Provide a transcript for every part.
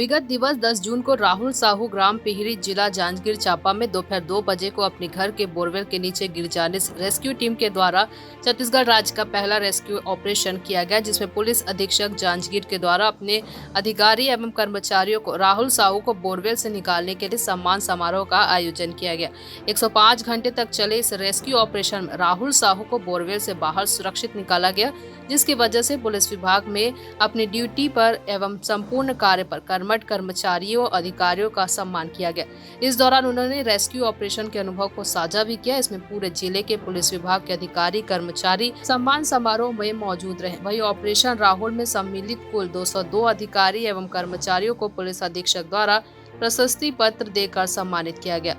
विगत दिवस 10 जून को राहुल साहू ग्राम पिहरी जिला जांजगीर चांपा में दोपहर 2 बजे को अपने घर के बोरवेल के नीचे गिर जाने से रेस्क्यू टीम के द्वारा छत्तीसगढ़ राज्य का पहला रेस्क्यू ऑपरेशन किया गया, जिसमें पुलिस अधीक्षक जांजगीर के द्वारा अपने अधिकारी एवं कर्मचारियों को राहुल साहू को बोरवेल से निकालने के लिए सम्मान समारोह का आयोजन किया गया। 105 घंटे तक चले इस रेस्क्यू ऑपरेशन में राहुल साहू को बोरवेल से बाहर सुरक्षित निकाला गया, जिसकी वजह से पुलिस विभाग में अपनी ड्यूटी पर एवं संपूर्ण कार्य पर कर्मठ कर्मचारियों अधिकारियों का सम्मान किया गया। इस दौरान उन्होंने रेस्क्यू ऑपरेशन के अनुभव को साझा भी किया। इसमें पूरे जिले के पुलिस विभाग के अधिकारी कर्मचारी सम्मान समारोह में मौजूद रहे। वहीं ऑपरेशन राहुल में सम्मिलित कुल 202 अधिकारी एवं कर्मचारियों को पुलिस अधीक्षक द्वारा प्रशस्ति पत्र देकर सम्मानित किया गया।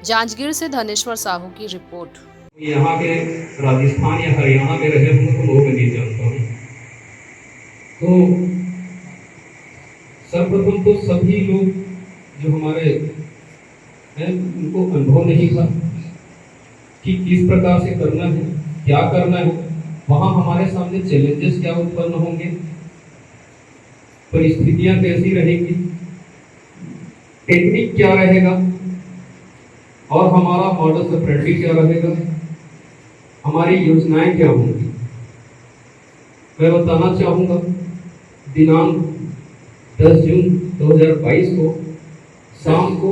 जांजगीर से धनेश्वर साहू की रिपोर्ट। यहाँ के राजस्थान या हरियाणा में रहे होंगे तो लोग नहीं जानता हूँ। तो सर्वप्रथम तो सभी लोग जो हमारे हैं उनको अनुभव नहीं था कि किस प्रकार से करना है, क्या करना है। वहाँ हमारे सामने चैलेंजेस क्या उत्पन्न होंगे, परिस्थितियां कैसी रहेगी, टेक्निक क्या रहेगा और हमारा मॉडल ऑपरेंडी क्या रहेगा, हमारी योजनाएं क्या होंगी। मैं बताना चाहूँगा दिनांक 10 जून 2022 को शाम को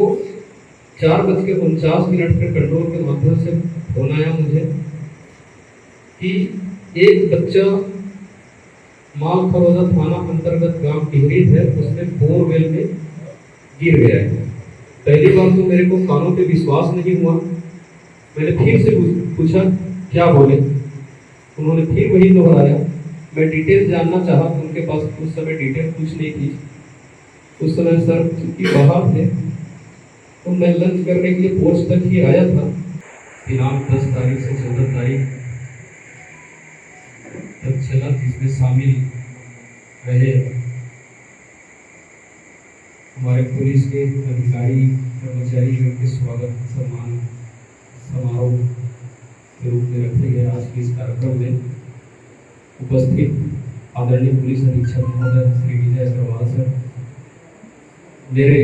4:49 पर कंट्रोल के माध्यम से फोन आया मुझे कि एक बच्चा मालखरौदा थाना अंतर्गत गांव टिहरी है, उसने बोरवेल में गिर गया है। पहली बार तो मेरे को कानों पे विश्वास नहीं हुआ। मैंने फिर से पूछा क्या बोले, उन्होंने फिर वही दोहराया। मैं डिटेल जानना चाहा तो उनके पास उस समय डिटेल कुछ नहीं थी। उस समय सर चूंकि बाहर थे तो मैं लंच करने के लिए पोस्ट तक ही आया था। दिनांक 10 तारीख से 14 तारीख तक चला, जिसमें शामिल रहे हमारे पुलिस के अधिकारी कर्मचारी जो उनके स्वागत सम्मान समारोह के रूप में रखे गए। आज के इस कार्यक्रम में उपस्थित आदरणीय पुलिस अधीक्षक महोदय श्री विजय अग्रवाल सर, मेरे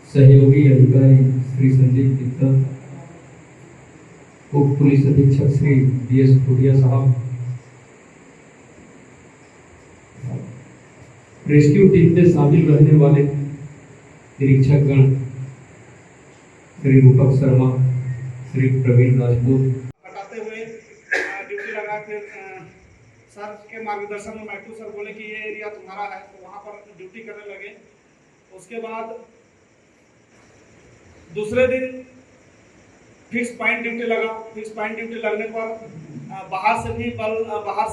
सहयोगी अधिकारी श्री संदीप गुप्ता, उप पुलिस अधीक्षक श्री DS खुटिया साहब, रेस्क्यू टीम में शामिल रहने वाले निरीक्षक गण श्री रूपक शर्मा, श्री प्रवीण राजपूत। हटाते हुए ड्यूटी लगा के सर के मार्गदर्शन में मैट्रू सर बोले कि ये एरिया तुम्हारा है, तो वहाँ पर ड्यूटी करने लगे। उसके बाद दूसरे दिन फिक्स पॉइंट ड्यूटी लगा। फिक्स पॉइंट ड्यूटी लगने पर बाहर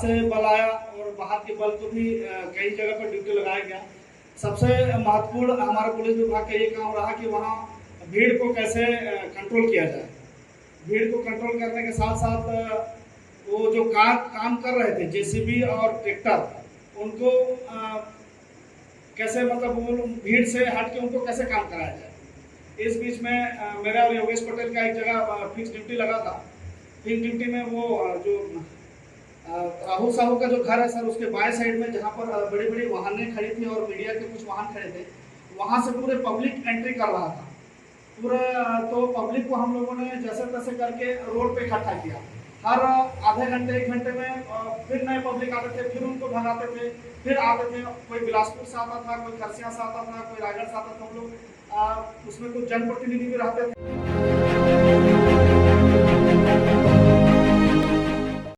से बल आया और बाहर के बल को भी कई जगह पर ड्यूटी लगाया गया। सबसे महत्वपूर्ण हमारे पुलिस विभाग का ये काम रहा कि वहाँ भीड़ को कैसे कंट्रोल किया जाए। भीड़ को कंट्रोल करने के साथ साथ वो जो काम कर रहे थे JCB और ट्रैक्टर, उनको कैसे मतलब वो भीड़ से हट के उनको कैसे काम कराया जाए। इस बीच में मेरा और योगेश पटेल का एक जगह फिक्स ड्यूटी लगा था। फिक्स ड्यूटी में वो जो राहुल साहू का जो घर है सर, उसके बाएं साइड में जहाँ पर बड़ी बड़ी वाहनें खड़ी थी और मीडिया के कुछ वाहन खड़े थे, वहाँ से पूरे पब्लिक एंट्री कर रहा था पूरे। तो पब्लिक को हम लोगों ने जैसे तैसे करके रोड पे इकट्ठा किया। हर आधे घंटे 1 घंटे में फिर नए पब्लिक आते थे, फिर उनको भगाते थे, फिर आते थे। कोई बिलासपुर से आता था, कोई खरसिया से आता था, कोई रायगढ़ से आता था। हम लोग उसमें कुछ जनप्रतिनिधि भी रहते थे।